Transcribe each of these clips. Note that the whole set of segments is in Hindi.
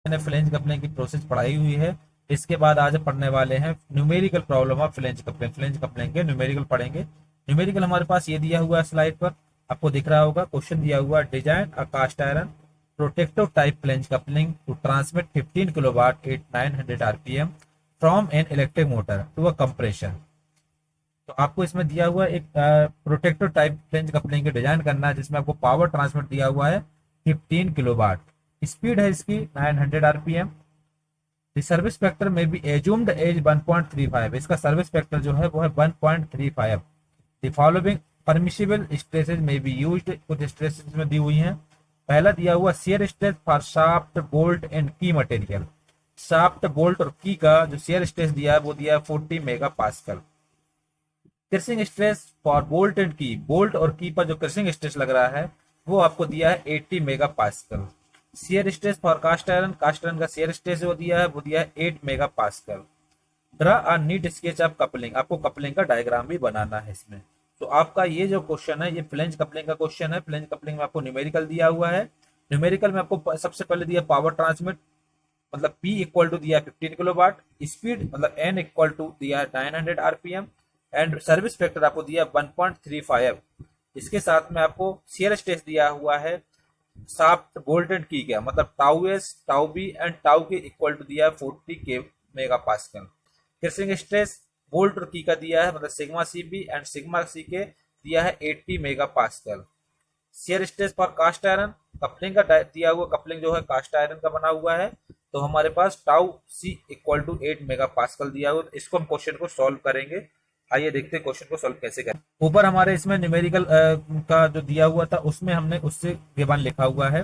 मैंने फ्लैंज कपलिंग की प्रोसेस पढ़ाई हुई है। इसके बाद आज पढ़ने वाले हैं numerical problem of flange coupling. Flange coupling के न्यूमेरिकल पढ़ेंगे। न्यूमेरिकल हमारे पास ये दिया हुआ है स्लाइड पर, आपको दिख रहा होगा। क्वेश्चन दिया हुआ है, design a cast iron protective type flange coupling to transmit 15 kilowatt at 900 RPM from an electric motor to a compression. तो आपको इसमें दिया हुआ एक प्रोटेक्टिव टाइप फ्लैंज कपलिंग के डिजाइन करना है, जिसमें आपको पावर ट्रांसमिट दिया हुआ है 15 किलोवाट। स्पीड है इसकी 900 आरपीएम। द सर्विस फैक्टर में बी एज्यूम्ड एज 1.35। इसका सर्विस फैक्टर जो है वो है 1.35। द फॉलोइंग परमिशिबल स्ट्रेसेज में बी यूज्ड। कुछ स्ट्रेसेज में दी हुई हैं। पहला दिया हुआ share stress for shaft bolt and की मटेरियल। शाफ्ट बोल्ट और की का जो शेयर स्ट्रेस दिया है वो दिया है 40 mega pascal. Crushing stress for bolt and की, बोल्ट और की पर जो क्रशिंग स्ट्रेस लग रहा है वो आपको दिया है 80 mega pascal. Shear stress for cast iron, cast iron का शेयर स्ट्रेस वो दिया है 8 mega pascal. Draw a neat sketch of coupling, आपको कपलिंग का डायग्राम भी बनाना है इसमें। तो आपका ये जो क्वेश्चन है ये फ्लैंज कपलिंग का क्वेश्चन है। फ्लैंज कपलिंग में आपको न्यूमेरिकल दिया हुआ है। न्यूमेरिकल में आपको सबसे पहले दिया पावर ट्रांसमिट, मतलब P इक्वल टू दिया 15 किलोवाट, स्पीड मतलब N इक्वल टू दिया 900 आरपीएम, एंड सर्विस फैक्टर आपको दिया 1.35। इसके साथ में आपको शेयर स्ट्रेस दिया हुआ है शाफ्ट बोल्ट एंड की का, मतलब tau s tau b and tau k equal to दिया है 40 के mega pascal. Crushing stress bolt और की का दिया है, मतलब sigma c b and sigma c k दिया है 80 mega pascal. Shear stress for cast iron, coupling का दिया हुआ, कपलिंग जो है कास्ट आयरन का बना हुआ है, तो हमारे पास tau C equal to 8 mega Pascal दिया हुआ। इसको हम क्वेश्चन को सॉल्व करेंगे। आइए देखते हैं क्वेश्चन को सॉल्व कैसे करें। ऊपर हमारे इसमें न्यूमेरिकल का जो दिया हुआ था उसमें हमने उससे गिवन लिखा हुआ है।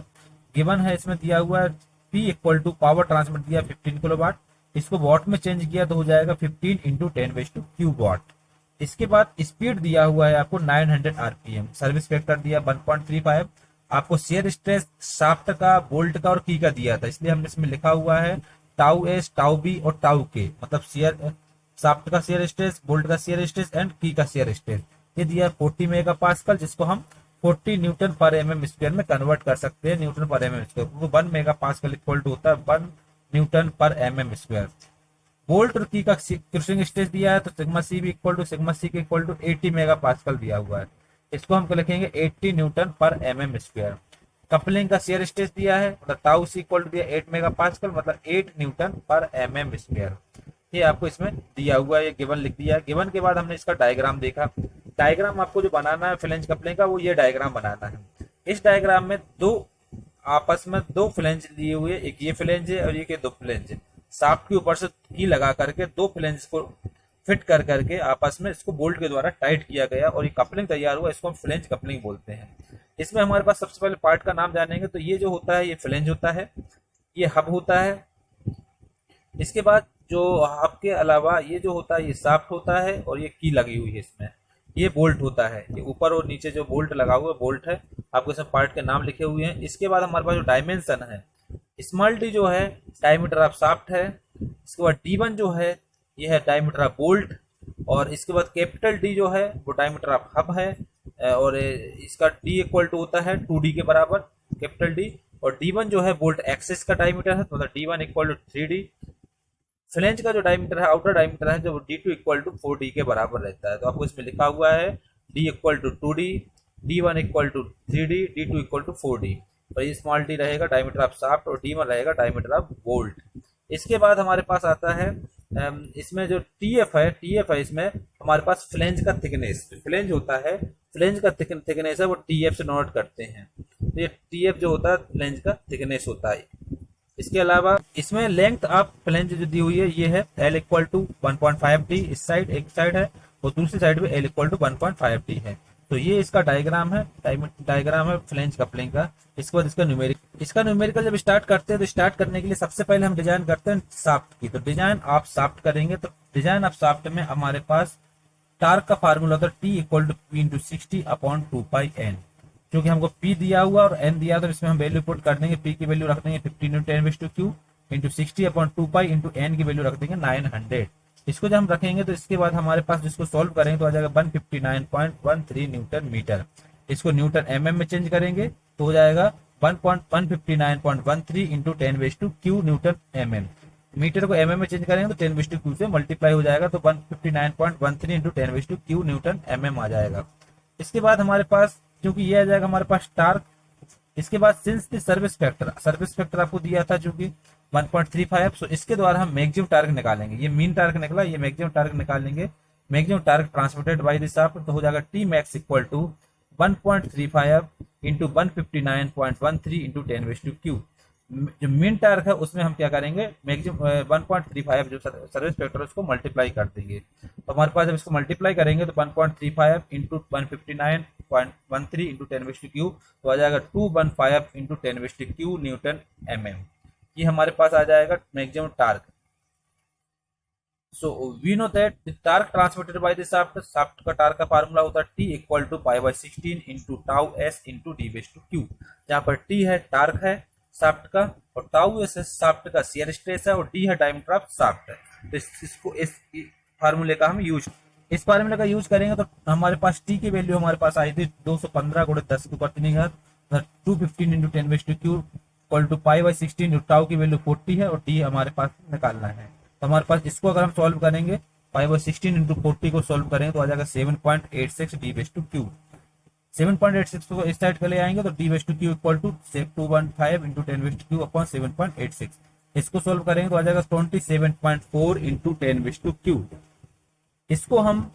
गिवन है इसमें दिया हुआ है P equal to power transmit दिया 15 किलोवाट, इसको वॉट में चेंज किया तो हो जाएगा 15 इंटू 10⁻³ वॉट। इसके बाद स्पीड दिया हुआ है आपको 900 आरपीएम, सर्विस फैक्टर दिया 1.35। आपको शेयर स्ट्रेस शाफ्ट का, बोल्ट का और की का दिया था, इसलिए हमने इसमें लिखा हुआ है टाउ एस टाउ बी और टाउ के, मतलब शेयर शाफ्ट का शेयर स्ट्रेस, बोल्ट का शेयर स्ट्रेस एंड की का शेयर स्ट्रेस। ये दिया 40 मेगा पास्कल, जिसको हम 40 न्यूटन पर एमएम स्क्वायर में कन्वर्ट कर सकते हैं, न्यूटन पर एमएम स्क्वायर, क्योंकि 1 मेगा पास्कल इक्वल टू होता है 1 न्यूटन पर एमएम स्क्वायर। बोल्ट और की का क्रशिंग स्ट्रेस दिया है, तो सिग्मा सी भी इक्वल टू सिग्मा सी के इक्वल टू 80 मेगा पास्कल दिया हुआ है, इसको हम लिखेंगे 80 न्यूटन पर एमएम स्क्वायर। कपलिंग का शेयर स्ट्रेस दिया है, मतलब टाउ सी इक्वल टू दिया 8 मेगा पास्कल, मतलब 8 न्यूटन पर एमएम स्क्वायर। ये आपको इसमें दिया हुआ है, ये गिवन लिख दिया। गिवन के बाद हमने इसका डायग्राम देखा। डायग्राम आपको जो बनाना है फ्लैंज कपलिंग का, वो ये डायग्राम बनाना है। इस डायग्राम में आपस में दो फ्लैंज लिए हुए, एक ये फ्लैंज है और ये के दो फ्लैंज है। शाफ्ट के ऊपर से की लगा करके दो फ्लैंज को फिट कर करके आपस में इसको बोल्ट के द्वारा टाइट किया गया और ये कपलिंग तैयार हुआ, इसको हम फ्लैंज कपलिंग बोलते हैं। इसमें हमारे पास सबसे पहले पार्ट का नाम जानेंगे, तो ये जो होता है ये फ्लैंज होता है, ये हब होता है। इसके बाद जो हब के अलावा ये जो होता है ये शाफ्ट होता है और ये की लगी हुई है इसमें, ये बोल्ट होता है। ये ऊपर और नीचे जो बोल्ट लगा हुआ है बोल्ट है, आपको इसमें पार्ट के नाम लिखे हुए हैं। इसके बाद हमारे पास जो डायमेंशन है, स्मॉल डी जो है डायमीटर ऑफ शाफ्ट है। इसके बाद D1 जो है ये है डायमीटर ऑफ बोल्ट, और इसके बाद कैपिटल डी जो है वो डायमीटर ऑफ हब है, और इसका D इक्वल टू होता है 2D के बराबर, कैपिटल डी। और D1 जो है बोल्ट एक्सिस का डायमीटर है, तो मतलब D1 equal to 3D। Flange का जो डायमीटर है, आउटर डायमीटर है, जो D2 इक्वल टू 4D के बराबर रहता है। तो आपको इसमें लिखा हुआ है D equal to 2D, D1 equal to 3D, D2 equal to 4D। और ये स्मॉल डी रहेगा डायमीटर ऑफ शाफ्ट और D1 रहेगा डायमीटर ऑफ बोल्ट। इसके बाद हमारे पास आता है इसमें जो TF है इसमें हमारे पास फ्लैंज का थिकनेस, फ्लैंज होता है, फ्लैंज का थिकनेस है वो TF से नोट करते हैं। तो ये TF जो होता है फ्लैंज का थिकनेस होता है। इसके अलावा इसमें लेंथ ऑफ फ्लैंज जो दी हुई है ये है L इक्वल टू 1.5T, इस साइड एक साइड है और दूसरी साइड पे L इक्वल टू 1.5T है। तो ये इसका डायग्राम है, डायग्राम है फ्लैंज कपलिंग का। इसके बाद इसका न्यूमेरिकल जब स्टार्ट करते हैं तो स्टार्ट करने के लिए सबसे पहले हम डिजाइन करते हैं शाफ्ट की। तो डिजाइन ऑफ शाफ्ट करेंगे, तो डिजाइन ऑफ शाफ्ट में हमारे पास टार्क का फार्मूला होता है T equal to P into 60/2πN। क्योंकि हमको P दिया हुआ और N दिया, तो इसमें हम वैल्यू पुट कर देंगे। P की वैल्यू रख देंगे 15 इंटू 10⁻³ इंटू 60/2π इंटू N की वैल्यू रख देंगे 900। इसको जब हम रखेंगे तो इसके बाद हमारे पास जिसको सॉल्व करेंगे तो आ जाएगा 159.13 न्यूटन मीटर। इसको न्यूटन mm में चेंज करेंगे तो हो जाएगा 159.13 इंटू 10⁻⁷ न्यूटन mm। मीटर को mm में चेंज करेंगे तो 10⁻⁷ से मल्टीप्लाई हो जाएगा, तो 159.13 इंटू 10⁻⁷ न्यूटन mm आ जाएगा। इसके बाद हमारे पास क्योंकि ये आ जाएगा हमारे पास टार्क। इसके बाद सिंस द सर्विस फैक्टर आपको दिया था जो कि 1.35, सो इसके द्वारा हम मैक्सिमम टार्क निकालेंगे। ये मीन टार्क निकला, ये मैक्सिमम टार्क निकालेंगे। Maximum torque transmitted by the shaft तो हो जाएगा T max equal to 1.35 into 159.13 into 10⁻⁷। जो मीन टार्क है उसमें हम क्या करेंगे, मैक्सिमम 1.35 जो सर्विस फैक्टर है उसको मल्टीप्लाई कर देंगे। तो हमारे पास जब इसको मल्टीप्लाई करेंगे तो 1.35 इंटू 159.13 इंटू 10⁻⁷ तो आ जाएगा 215 इंटू 10⁻⁷ न्यूटन mm। ये हमारे पास आ जाएगा maximum torque. So we know that the torque transmitted by the shaft का टार्क का फार्मूला होता है T equal to π/16 into tau s into d/q, जहाँ पर T है टार्क है शाफ्ट का और टाउ s है शाफ्ट का शियर स्ट्रेस है और d है डायमीटर ऑफ शाफ्ट है। तो इसको इस फार्मूले का हम यूज इस फार्मूले का यूज करेंगे तो हमारे पास T की वैल्यू हमारे पास आई थी 215 × 10⁻³ 215 इंटू 10⁻³ इक्वल टू π/16। टाउ की वैल्यू 40 है और d हमारे पास निकालना है। तो हमारे पास इसको अगर हम सॉल्व करेंगे π/16 इंटू 40 को सॉल्व करेंगे तो आ जाएगा 7.86 d/q। 7.86 को इस साइड के ले आएंगे तो d/q equal to 215 into 10⁻³ upon 7.86। इसको सॉल्व करेंगे तो आ जाएगा 27.4 इंटू 10⁻³ इसको हम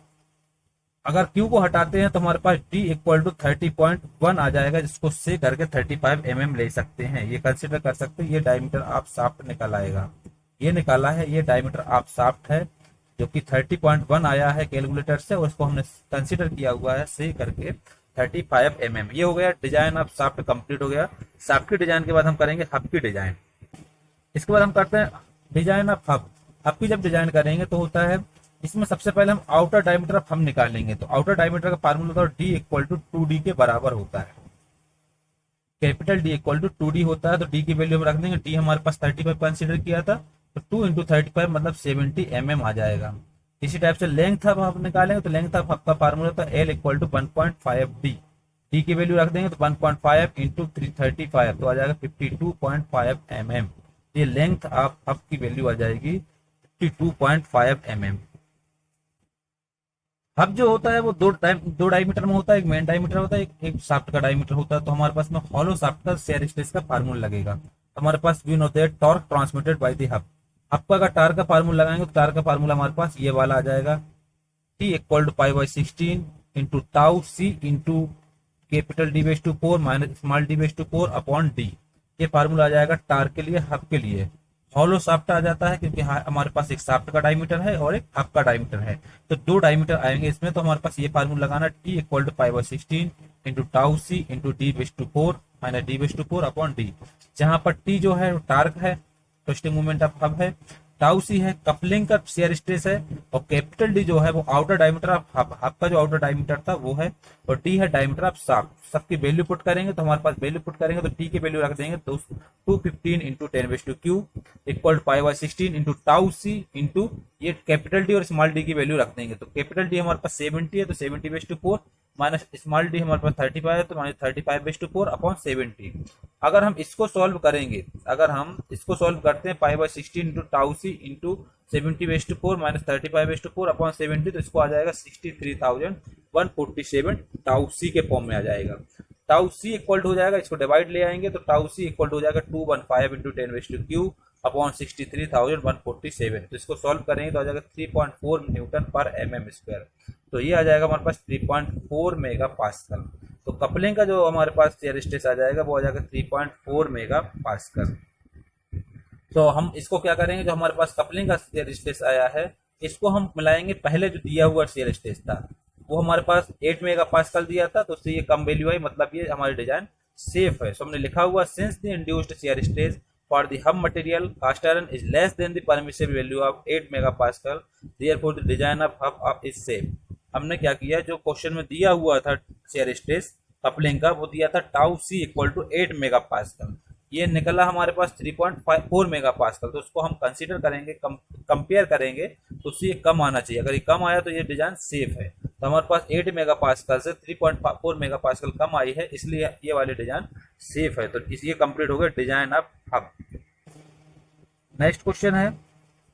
अगर Q को हटाते हैं तो हमारे पास D इक्वल टू 30.1 आ जाएगा, जिसको से करके 35 mm ले सकते हैं। ये कंसिडर कर सकते हैं। ये डायमीटर ऑफ शाफ्ट निकल आएगा, ये निकाला है, ये डायमीटर ऑफ शाफ्ट है जो कि 30.1 आया है कैलकुलेटर से और इसको हमने कंसीडर किया हुआ है से करके 35 mm। ये हो गया डिजाइन ऑफ शाफ्ट कंप्लीट हो गया। शाफ्ट की डिजाइन के बाद हम करेंगे हब की डिजाइन। इसके बाद हम करते हैं डिजाइन ऑफ हब। हब की जब डिजाइन करेंगे तो होता है इसमें सबसे पहले हम आउटर डायमीटर ऑफ हब निकालेंगे। तो आउटर डायमीटर का फार्मूला होता है D इक्वल टू 2D के बराबर होता है। Capital D equal to 2D होता है तो D की वैल्यू हम रख देंगे। D हमारे पास 35 कंसीडर किया था तो 2 इंटू 35 मतलब 70 mm आ जाएगा। इसी टाइप से लेंथ ऑफ हब निकालेंगे तो लेंथ ऑफ हब का फार्मूला होता है L equal to 1.5D। D की वैल्यू रख देंगे तो 1.5 इंटू 335 तो आ जाएगा 52.5 mm। ये लेंथ ऑफ हब की वैल्यू आ जाएगी 52.5 mm। हब जो होता है वो दो डायमीटर में होता है, एक मेन डायमीटर होता है, एक शाफ्ट का डायमीटर होता है। तो हमारे पास में हॉलो शाफ्ट का शियर स्ट्रेस का फार्मूला लगेगा। तो हमारे पास we know that torque transmitted by the hub. Hub का टार्क का फार्मूला लगाएंगे तो टार्क का फार्मूला हमारे पास ये वाला आ जाएगा T equal to π/16 into tau C into capital D/4 minus small D/4 upon D। ये फार्मूला आ जाएगा टार्क के लिए, हब के लिए। हॉलो शाफ्ट आ जाता है क्योंकि हमारे पास एक शाफ्ट का डायमीटर है और एक हब का डायमीटर है, तो दो डायमीटर आएंगे इसमें। तो हमारे पास ये फार्मूला लगाना T equal to π/16 into tau C into D/4 minus D/4 upon D, जहां पर T जो है टार्क है, ट्विस्टिंग मोमेंट ऑफ हब है, टाउ सी है कपलिंग का शियर स्ट्रेस है और कैपिटल डी जो है वो outer diameter of hub. Hub का जो आउटर डायमीटर था वो है और डी है डायमीटर ऑफ शाफ्ट। सबकी वैल्यू पुट करेंगे तो हमारे पास वैल्यू पुट करेंगे तो टी की वैल्यू रख देंगे तो 215 into 10⁻³ equal to π/16 into tau C into ये कैपिटल डी और स्मॉल डी की वैल्यू रख देंगे। तो कैपिटल डी हमारे पास 70 है तो 70/4 माइनस स्मॉल डी हमारे पास 35 है तो माइनस 35/4 अपॉन 70। अगर हम इसको सॉल्व करेंगे, अगर हम इसको सॉल्व करते हैं π/16 इंटू टाउ सी इंटू 70/4 माइनस 35/4 अपॉन 70 तो इसको आ जाएगा 63,147 टाउ सी के फॉर्म में आ जाएगा। टाउ सी इक्वल हो जाएगा, इसको डिवाइड ले आएंगे तो टाउ सी इक्वल हो जाएगा 215 इंटू 10⁻³ अपॉन 63,147। तो इसको सॉल्व करेंगे तो आ जाएगा 3.4 न्यूटन पर mm स्क्वायर। तो ये आ जाएगा हमारे पास 3.4 मेगा पास्कल। तो कपलिंग का जो हमारे पास शियर स्ट्रेस आ जाएगा वो आ जाएगा 3.4 मेगा पास्कल। तो हम इसको क्या करेंगे, जो हमारे पास कपलिंग का शियर स्ट्रेस आया है इसको हम मिलाएंगे पहले जो दिया हुआ शियर स्ट्रेस था वो हमारे पास 8 मेगा पास्कल दिया था, तो उससे ये कम वैल्यू आई, मतलब ये हमारी डिजाइन सेफ है। सो हमने लिखा हुआ since the induced shear stress for the hub material cast iron is less than the permissible value of 8 megapascal, therefore the design of hub is safe। हमने क्या किया, जो क्वेश्चन में दिया हुआ था शियर स्ट्रेस कपलिंग का वो दिया था tau C equal to 8 megapascal, ये निकला हमारे पास 3.4 मेगापास्कल। तो उसको हम कंसीडर करेंगे, कंपेयर करेंगे तो उससे ये कम आना चाहिए। अगर ये कम आया तो ये डिजाइन सेफ है। तो हमारे पास 8 मेगापास्कल से 3.4 मेगापास्कल कम आई है, इसलिए ये वाली डिजाइन सेफ है। तो ये कंप्लीट हो गया design of hub. Next question है,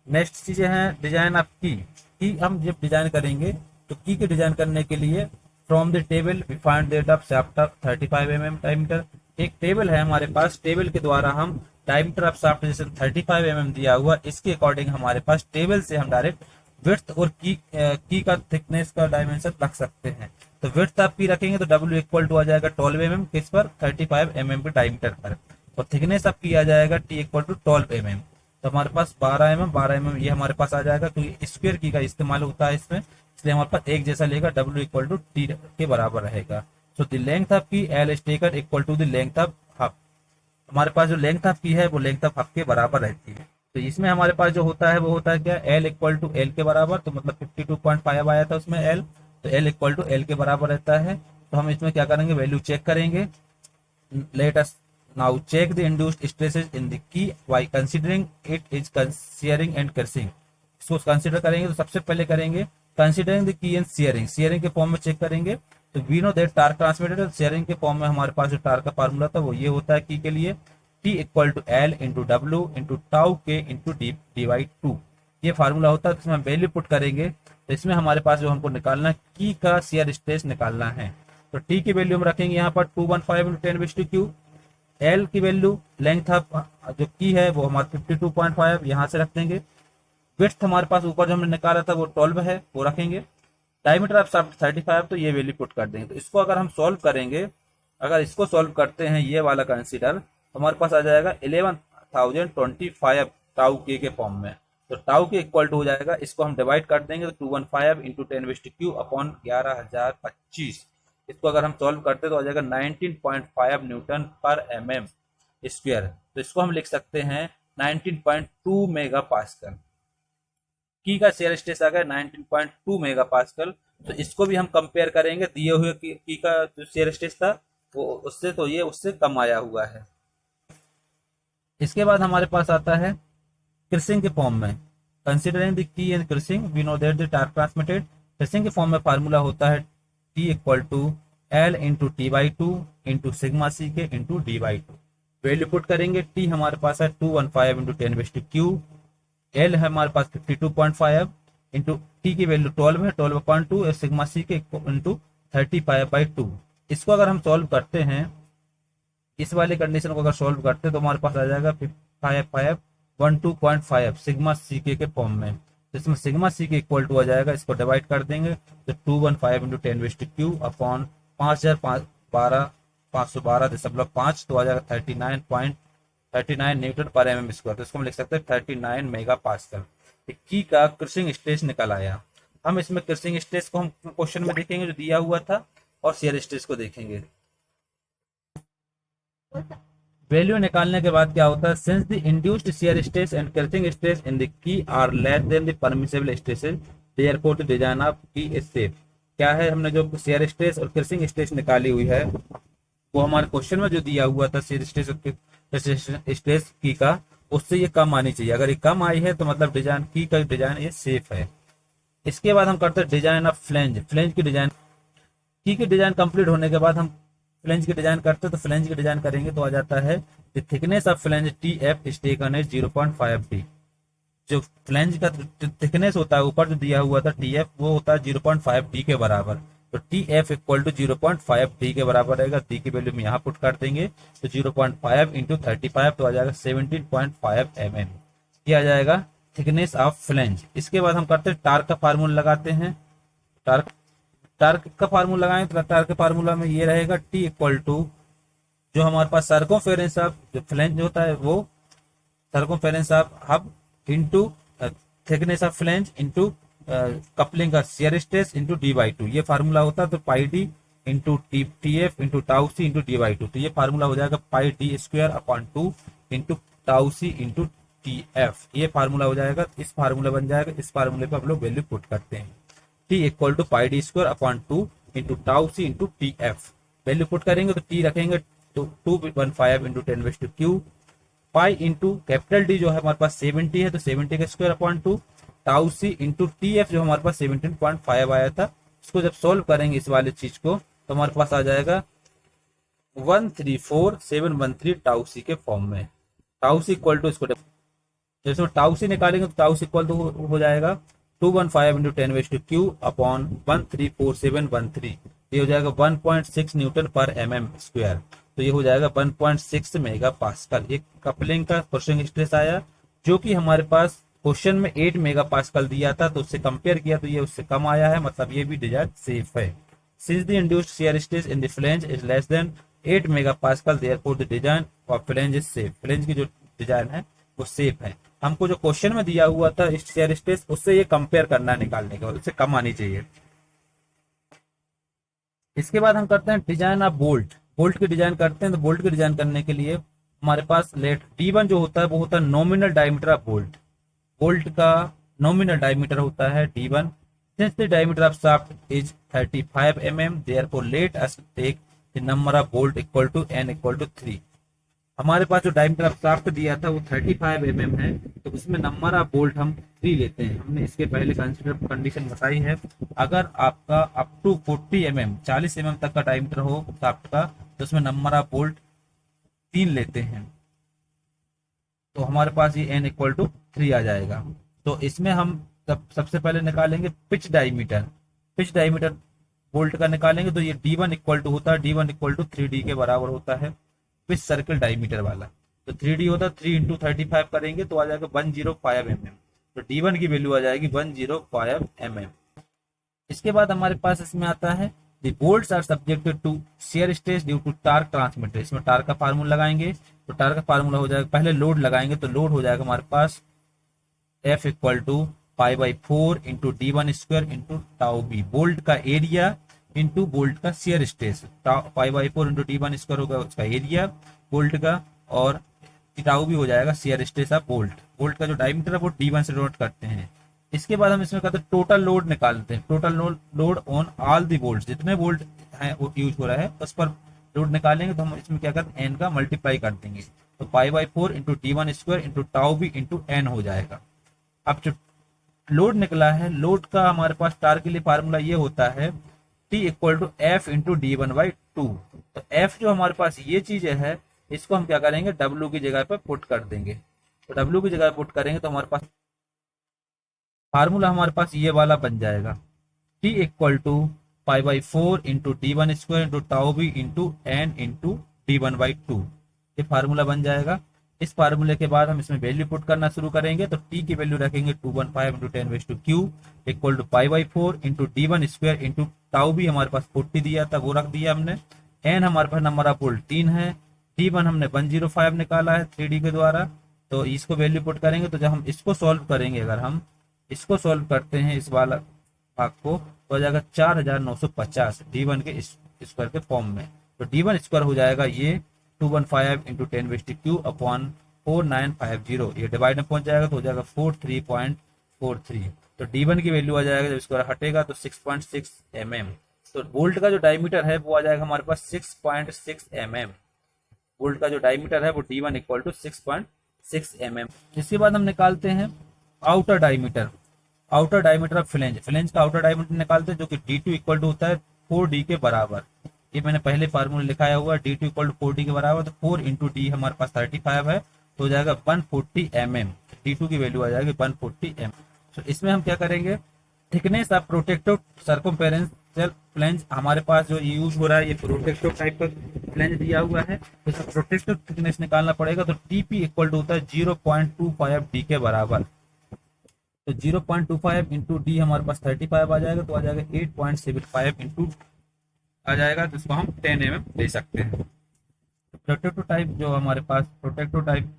नेक्स्ट चीजें हैं डिजाइन ऑफ की हम जब डिजाइन करेंगे तो की के डिजाइन करने के लिए from the table we find the of shaft of 35 mm diameter. एक टेबल है हमारे पास, टेबल के द्वारा हम डायमीटर ऑफ शाफ्ट जैसे 35 mm दिया हुआ, इसके अकॉर्डिंग हमारे पास टेबल से हम डायरेक्ट विड्थ और की का थिकनेस का डायमेंशन रख सकते हैं। तो विड्थ आप की रखेंगे तो W इक्वल टू आ जाएगा 12 mm किस पर 35 mm के डायमीटर पर, और थिकनेस आप की आ जाएगा T इक्वल टू 12 mm। तो हमारे पास 12 mm ये हमारे पास आ जाएगा, क्योंकि स्क्वायर की का इस्तेमाल होता है इसमें, इसलिए हमारे पास एक जैसा लेगा, W इक्वल टू T के बराबर रहेगा। So the length of key L is taken equal to the length of hub. हमारे पास जो लेंथ ऑफ की है वो लेंथ ऑफ हब के बराबर रहती है। तो इसमें हमारे पास जो होता है वो होता है क्या, L इक्वल टू L के बराबर, तो मतलब 52.5 आया था उसमें L, तो L इक्वल टू L के बराबर रहता है। तो हम इसमें क्या करेंगे, वैल्यू चेक करेंगे। Let us now check the induced stresses in the key by considering it is shearing and crushing. इसको कंसीडर करेंगे तो सबसे पहले करेंगे considering the key and shearing, shearing के फॉर्म में चेक करेंगे। तो we know that torque transmitted, shearing के फॉर्म में हमारे पास जो टार्क का फार्मूला था वो ये होता है की के लिए, T equal to L into डब्ल्यू इंटू टाउ के इंटू डी/2, ये फार्मूला होता है। तो इसमें हम वैल्यू पुट करेंगे, तो इसमें हमारे पास जो हमको निकालना है की का शेयर स्ट्रेस निकालना है। तो T की वैल्यू हम रखेंगे यहाँ पर 215 इंटू 10⁻³ L की वैल्यू लेंथ ऑफ जो की है वो हमारे 52.5 यहाँ से रख देंगे। विड्थ हमारे पास ऊपर जो हमने निकाला था वो 12 है, वो रखेंगे। डायमीटर ऑफ शाफ्ट 35, तो ये वैल्यू पुट कर देंगे। तो इसको अगर हम सॉल्व करेंगे, अगर इसको सॉल्व करते हैं ये वाला कंसीडर, तो हमारे पास आ जाएगा 11,025 टाउ के फॉर्म में। तो टाउ के इक्वल टू हो जाएगा, इसको हम डिवाइड कर देंगे तो 215 इंटू 10⁻³ अपॉन 11,025। इसको अगर हम सॉल्व करते तो आ जाएगा 19.5 न्यूटन पर mm स्क्वायर। तो इसको हम लिख सकते हैं 19.2 मेगा पास्कल। की का शेयर स्ट्रेस आ गया 19.2 मेगा पास्कल। तो इसको भी हम कंपेयर करेंगे दिए हुए की का जो शेयर स्ट्रेस था वो उससे, तो ये उससे कम आया हुआ है। इसके बाद हमारे पास आता है क्रशिंग के फॉर्म में, considering the key and crushing we know that the torque transmitted. Crushing के फॉर्म में फार्मूला होता है T equal to L into T/2 into sigma c k into D/2। Value put करेंगे, T हमारे पास है 215 इंटू 10⁻³, L है हमारे पास 52.5 इंटू T की वैल्यू 12 है 12.2 और सिग्मा सी के इंटू 35/2। इसको अगर हम सॉल्व करते हैं, इस वाले कंडीशन को अगर सॉल्व करते हैं तो हमारे पास आ जाएगा 5512.5 सिग्मा सी के फॉर्म में। तो इसमें सिग्मा सी के इक्वल टू आ जाएगा, इसको डिवाइड कर देंगे तो 215 इंटू 10⁻³ अपॉन 5,512.5 तो आ जाएगा 39 न्यूटन पर mm स्क्वायर। तो इसको हम लिख सकते हैं 39 मेगा पास्कल। की का क्रशिंग स्ट्रेस निकल आया। हम इसमें क्रशिंग स्ट्रेस को हम क्वेश्चन में देखेंगे जो दिया हुआ था, और शेयर स्ट्रेस को देखेंगे। वैल्यू निकालने के बाद क्या होता है, since the induced shear stress and crushing stress in the key are less than the permissible stresses therefore the design of key is safe. क्या है, हमने जो शेयर स्ट्रेस और क्रशिंग स्ट्रेस निकाली हुई है वो हमारे क्वेश्चन में जो दिया हुआ था शेयर स्ट्रेस और स्ट्रेस की का, उससे ये कम आनी चाहिए। अगर ये कम आई है तो मतलब डिजाइन की का डिजाइन ये सेफ है। इसके बाद हम करते हैं डिजाइन ऑफ फ्लेंज। फ्लेंज की डिजाइन, की के डिजाइन कंप्लीट होने के बाद हम फ्लेंज की डिजाइन करते हैं। तो फ्लेंज की डिजाइन करेंगे तो आ जाता है the thickness of flange TF is taken as 0.5D। जो फ्लेंज का थिकनेस होता है ऊपर जो दिया हुआ था TF, वो होता है 0.5D के बराबर। तो TF इक्वल टू 0.5D के बराबर रहेगा। D की वैल्यू में यहाँ पुट कर देंगे तो 0.5 इंटू 35 तो आ जाएगा 17.5 mm। ये आ जाएगा थिकनेस ऑफ फ्लेंज। इसके बाद हम करते हैं टार्क का फार्मूला लगाते हैं। टार्क का फार्मूला लगाएं तो टार्क के फार्मूला में ये रहेगा T इक्वल टू जो हमारे पास सर्कमफेरेंस ऑफ जो फ्लेंज होता है वो circumference of hub into thickness of flange into coupling का शेयर स्ट्रेस इंटू D/2, ये फार्मूला होता है। तो πD into TF into tau सी इंटू D/2, तो ये फार्मूला हो जाएगा πD² अपॉन 2 इंटू टाउ सी इंटू TF, ये फार्मूला हो जाएगा। इस फार्मूला बन जाएगा, इस फार्मूले पर हम लोग वैल्यू पुट करते हैं। T equal to πD² upon 2 into tau C into TF। Value put करेंगे तो T रखेंगे तो 215 into 10⁻³ pi into capital D जो है हमारे पास 70 है तो 70 का स्क्वायर अपॉन 2 टाउ सी इंटू TF जो हमारे पास 17.5 आया था। इसको जब सोल्व करेंगे इस वाले चीज को तो हमारे पास आ जाएगा 134713 टाउ सी के फॉर्म में। टाउ सी इक्वल टू, इसको जैसे टाउ सी निकालेंगे तो टाउ सी इक्वल टू हो जाएगा 215 इंटू 10⁻³ अपॉन 134713, ये हो जाएगा 1.6 न्यूटन पर mm²। तो ये हो जाएगा 1.6 मेगा पास्कल। ये कपलिंग का क्वेश्चन स्ट्रेस आया, जो कि हमारे पास क्वेश्चन में 8 मेगा पास्कल दिया था, तो उससे कंपेयर किया तो ये उससे कम आया है, मतलब ये भी डिजाइन सेफ है। Since the induced shear stress in the flange is less than 8 mega pascal, therefore the design of flange is safe. Flange की जो डिजाइन है वो सेफ है। हमको जो क्वेश्चन में दिया हुआ था शियर स्ट्रेस, उससे ये कंपेयर करना है, निकालने के बाद उससे कम आनी चाहिए। इसके बाद हम करते हैं डिजाइन ऑफ बोल्ट। बोल्ट की डिजाइन करते हैं, तो बोल्ट की डिजाइन करने के लिए हमारे पास लेट D1 जो होता है वो होता है nominal diameter of bolt. Bolt का नॉमिनल डायमीटर होता है D1। Since the diameter of shaft is 35 mm, therefore let us take the number of bolt equal to n equal to 3। हमारे पास जो डायमीटर ऑफ शाफ्ट दिया था वो 35 mm है, तो उसमें नंबर ऑफ बोल्ट हम 3 लेते हैं। हमने इसके पहले कंसीडर कंडीशन बताई है, अगर आपका अप टू 40 mm 40 mm तक का डायमीटर हो शाफ्ट का, तो उसमें नंबर ऑफ बोल्ट 3 लेते हैं, तो हमारे पास ये n इक्वल टू 3 आ जाएगा। तो इसमें हम सबसे पहले निकालेंगे pitch diameter. Pitch diameter bolt का निकालेंगे तो ये D1 इक्वल टू होता है, D1 इक्वल टू 3D के बराबर होता है पिच सर्कल डायमीटर वाला। तो 3D होता है, 3 इंटू 35 करेंगे तो आ जाएगा 105 mm। तो D1 की वैल्यू आ जाएगी 105 mm। इसके बाद हमारे पास इसमें आता है the bolts are subjected to shear stress due to torque transmitter. इसमें टार्क का फार्मूला लगाएंगे, तो टार्क का फार्मूला हो जाएगा, पहले लोड लगाएंगे तो लोड हो जाएगा हमारे पास F equal to π/4 into D1² into tau B. Bolt का एरिया इंटू बोल्ट का शियर स्ट्रेस, π/4 इंटू D1² होगा उसका एरिया बोल्ट का, और टाउ भी हो जाएगा shear stress of bolt. Bolt का जो डायमीटर है वो D1 से नोट करते हैं। इसके बाद हम इसमें कहते हैं टोटल लोड निकालते हैं। Total load on all the bolt, जितने बोल्ट हैं वो यूज हो रहा है उस पर लोड निकालेंगे, तो हम इसमें क्या करते हैं n का मल्टीप्लाई कर देंगे, तो π/4 into D1² into tau B into n हो जाएगा। अब जो लोड निकला है, लोड का हमारे पास टार के लिए फार्मूला ये होता है T equal to F into D1/2। तो F जो हमारे पास ये चीज है, इसको हम क्या करेंगे W की जगह पर पुट कर देंगे। तो W की जगह पुट करेंगे तो हमारे पास फार्मूला हमारे पास ये वाला बन जाएगा, T equal to π/4 into D1² into tau B into n into D1/2। ये फार्मूला बन जाएगा। इस फार्मूले के बाद हम इसमें वैल्यू पुट करना शुरू करेंगे, तो T की वैल्यू रखेंगे 215 into 10⁻³ equal to π/4 into D1² into tau भी हमारे पास 40 दिया था वो रख दिया हमने। n हमारे पास नंबर ऑफ बोल्ट 3 है, D1 हमने 105 निकाला है 3D के द्वारा, तो इसको वैल्यू पुट करेंगे। तो जब हम इसको सॉल्व करेंगे, अगर हम इसको सॉल्व करते हैं इस वाला भाग को, तो हो जाएगा 4950 D1 के स्क्वायर के फॉर्म में। तो D1² हो जाएगा ये 215 इंटू 10⁻³ अपॉन 4950, ये डिवाइड में पहुंच जाएगा तो हो जाएगा 43.43। तो D1 की वैल्यू आ जाएगा, जब स्क्वायर हटेगा तो 6.6 mm। तो बोल्ट का जो डायमीटर है वो आ जाएगा हमारे पास 6.6 mm। बोल्ट का जो डायमीटर है वो D1 इक्वल टू 6.6 mm। इसके बाद हम निकालते हैं outer diameter. Outer diameter of flange. Flange का आउटर डायमीटर निकालते हैं, जो कि D2 इक्वल टू होता है 4D के बराबर। ये मैंने पहले फार्मूला लिखाया हुआ है, D2 इक्वल टू 4D के बराबर, तो 4 इंटू D हमारे पास 35 है, तो हो जाएगा 140 mm। D2 की वैल्यू आ जाएगी 140 mm। तो इसमें हम क्या करेंगे, थिकनेस ऑफ प्रोटेक्टिव सर्कमफेरेंशियल फ्लैंज हमारे पास जो यूज हो रहा है, ये प्रोटेक्टिव टाइप का फ्लैंज दिया हुआ है, तो इसमें प्रोटेक्टिव थिकनेस निकालना पड़ेगा। तो TP इक्वल टू होता है 0.25 D के बराबर। तो 0.25 इंटू D हमारे पास 35 आ जाएगा, तो आ जाएगा 8.75 इंटू आ जाएगा, तो इसको हम 10 mm ले सकते हैं। प्रोटेक्टिव टाइप जो हमारे पास प्रोटेक्टिव टाइप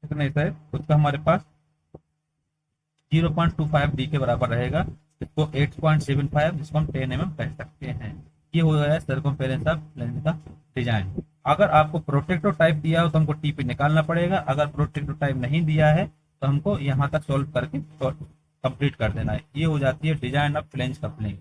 थिकनेस है उसका हमारे पास 0.25 D के बराबर रहेगा, इसको 8.75, इसको हम 10 mm कह सकते हैं। ये हो गया सर्कमफेरेंस ऑफ फ्लैंज का डिजाइन। अगर आपको प्रोटेक्टिव टाइप दिया हो तो हमको TP निकालना पड़ेगा, अगर प्रोटेक्टिव टाइप नहीं दिया है तो हमको यहाँ तक सॉल्व करके कंप्लीट कर देना है। ये हो जाती है डिजाइन ऑफ फ्लैंज कपलिंग।